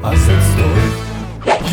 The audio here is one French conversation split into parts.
à cette story.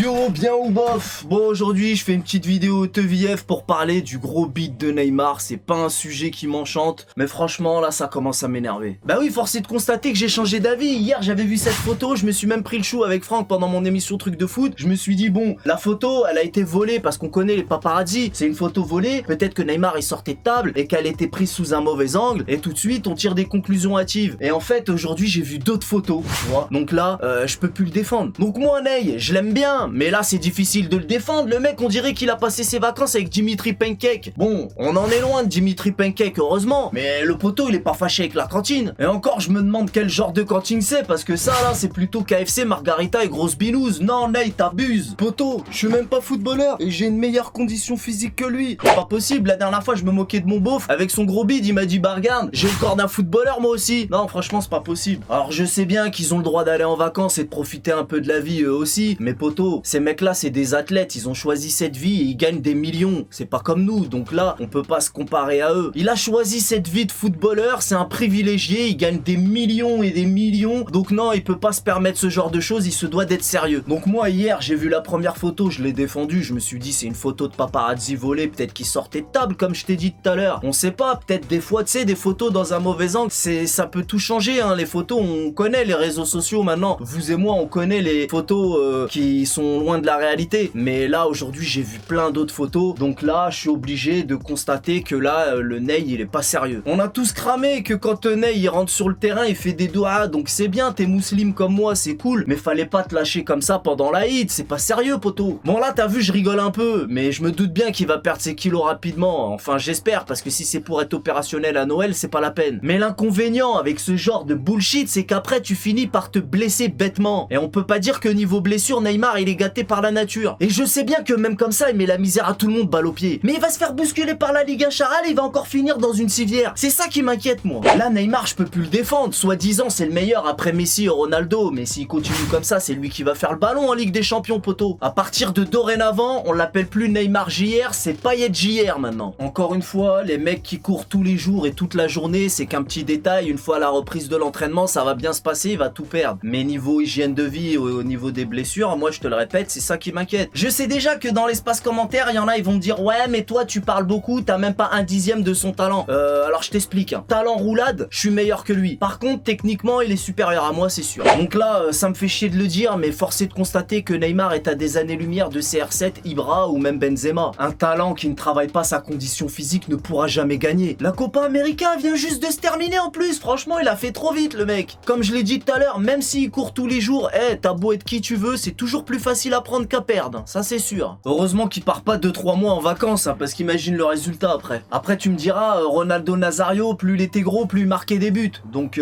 Yo, bien ou bof? Bon, aujourd'hui je fais une petite vidéo TVF pour parler du gros beat de Neymar. C'est pas un sujet qui m'enchante, mais franchement là ça commence à m'énerver. Bah oui, force est de constater que j'ai changé d'avis. Hier j'avais vu cette photo, je me suis même pris le chou avec Franck pendant mon émission Truc de foot. Je me suis dit bon, la photo elle a été volée parce qu'on connaît les paparazzis. C'est une photo volée, peut-être que Neymar il sortait de table et qu'elle était prise sous un mauvais angle et tout de suite on tire des conclusions hâtives. Et en fait aujourd'hui j'ai vu d'autres photos, tu vois. Donc là je peux plus le défendre. Donc moi Ney, je l'aime bien, mais là c'est difficile de le défendre. Le mec on dirait qu'il a passé ses vacances avec Dimitri Pancake. Bon, on en est loin de Dimitri Pancake heureusement, mais le poteau il est pas fâché avec la cantine. Et encore je me demande quel genre de cantine c'est, parce que ça là c'est plutôt KFC, Margarita et grosse binouse. Non Ney, t'abuses. Poteau, je suis même pas footballeur et j'ai une meilleure condition physique que lui. C'est pas possible, la dernière fois je me moquais de mon beauf avec son gros bide, il m'a dit bah regarde, j'ai le corps d'un footballeur moi aussi. Non franchement c'est pas possible. Alors je sais bien qu'ils ont le droit d'aller en vacances et de profiter un peu de la vie eux aussi, mais poteau, ces mecs là c'est des athlètes, ils ont choisi cette vie et ils gagnent des millions. C'est pas comme nous, donc là on peut pas se comparer à eux. Il a choisi cette vie de footballeur, c'est un privilégié, il gagne des millions et des millions, donc non il peut pas se permettre ce genre de choses, il se doit d'être sérieux. Donc moi hier j'ai vu la première photo, je l'ai défendue, je me suis dit c'est une photo de paparazzi volé, peut-être qu'il sortait de table comme je t'ai dit tout à l'heure. On sait pas, peut-être des fois tu sais des photos dans un mauvais angle, ça peut tout changer hein. Les photos on connaît les réseaux sociaux maintenant, vous et moi on connaît les photos qui sont loin de la réalité, mais là aujourd'hui j'ai vu plein d'autres photos, donc là je suis obligé de constater que là le Ney il est pas sérieux. On a tous cramé que quand Ney il rentre sur le terrain il fait des doigts, donc c'est bien, t'es musulman comme moi c'est cool, mais fallait pas te lâcher comme ça pendant la hit, c'est pas sérieux poteau. Bon là t'as vu je rigole un peu, mais je me doute bien qu'il va perdre ses kilos rapidement, enfin j'espère, parce que si c'est pour être opérationnel à Noël c'est pas la peine. Mais l'inconvénient avec ce genre de bullshit c'est qu'après tu finis par te blesser bêtement, et on peut pas dire que niveau blessure Neymar il est gâté par la nature. Et je sais bien que même comme ça il met la misère à tout le monde balle au pied, mais il va se faire bousculer par la Ligue 1 Charal et il va encore finir dans une civière. C'est ça qui m'inquiète moi. Là Neymar je peux plus le défendre, soi-disant c'est le meilleur après Messi et Ronaldo, mais s'il continue comme ça c'est lui qui va faire le ballon en Ligue des Champions poteau. À partir de dorénavant on l'appelle plus Neymar JR, c'est Payet JR maintenant. Encore une fois, les mecs qui courent tous les jours et toute la journée c'est qu'un petit détail, une fois à la reprise de l'entraînement ça va bien se passer, il va tout perdre. Mais niveau hygiène de vie, au niveau des blessures, moi je te le répète, c'est ça qui m'inquiète. Je sais déjà que dans l'espace commentaire, il y en a, ils vont me dire ouais mais toi tu parles beaucoup, t'as même pas un dixième de son talent. Alors je t'explique, hein. Talent roulade, je suis meilleur que lui. Par contre techniquement il est supérieur à moi c'est sûr. Donc là ça me fait chier de le dire, mais force est de constater que Neymar est à des années-lumière de CR7, Ibra ou même Benzema. Un talent qui ne travaille pas sa condition physique ne pourra jamais gagner. La Copa América vient juste de se terminer en plus, franchement il a fait trop vite le mec. Comme je l'ai dit tout à l'heure, même s'il court tous les jours, t'as beau être qui tu veux, c'est toujours plus facile à prendre qu'à perdre, ça c'est sûr. Heureusement qu'il part pas 2-3 mois en vacances, hein, parce qu'imagine le résultat après. Après tu me diras, Ronaldo Nazario, plus il était gros, plus il marquait des buts. Donc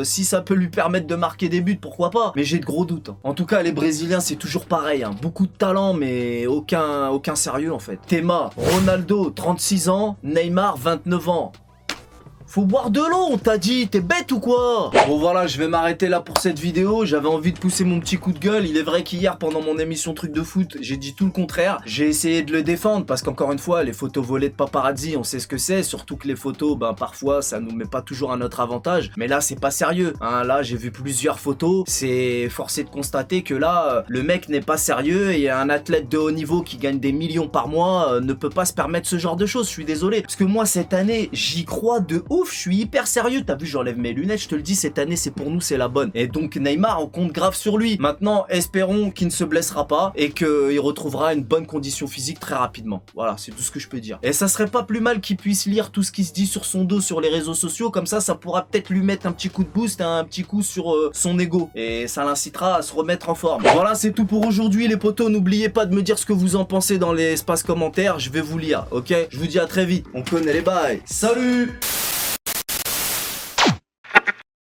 si ça peut lui permettre de marquer des buts, pourquoi pas. Mais j'ai de gros doutes. Hein. En tout cas les Brésiliens c'est toujours pareil, hein. Beaucoup de talent mais aucun sérieux en fait. Théma, Ronaldo 36 ans, Neymar 29 ans. Faut boire de l'eau, on t'a dit, t'es bête ou quoi? Bon voilà, je vais m'arrêter là pour cette vidéo, j'avais envie de pousser mon petit coup de gueule. Il est vrai qu'hier pendant mon émission Truc de foot, j'ai dit tout le contraire. J'ai essayé de le défendre parce qu'encore une fois, les photos volées de paparazzi, on sait ce que c'est, surtout que les photos, parfois ça nous met pas toujours à notre avantage, mais là c'est pas sérieux, hein. Là j'ai vu plusieurs photos, c'est forcé de constater que là, le mec n'est pas sérieux et un athlète de haut niveau qui gagne des millions par mois ne peut pas se permettre ce genre de choses, je suis désolé. Parce que moi cette année, j'y crois de ouf. Je suis hyper sérieux, t'as vu j'enlève mes lunettes, je te le dis, cette année c'est pour nous, c'est la bonne. Et donc Neymar on compte grave sur lui. Maintenant espérons qu'il ne se blessera pas et qu'il retrouvera une bonne condition physique très rapidement. Voilà, c'est tout ce que je peux dire. Et ça serait pas plus mal qu'il puisse lire tout ce qui se dit sur son dos sur les réseaux sociaux, comme ça pourra peut-être lui mettre un petit coup de boost, un petit coup sur son ego. Et ça l'incitera à se remettre en forme. Voilà, c'est tout pour aujourd'hui les potos, n'oubliez pas de me dire ce que vous en pensez dans l'espace commentaire, je vais vous lire, ok? Je vous dis à très vite, on connaît les bails. Salut!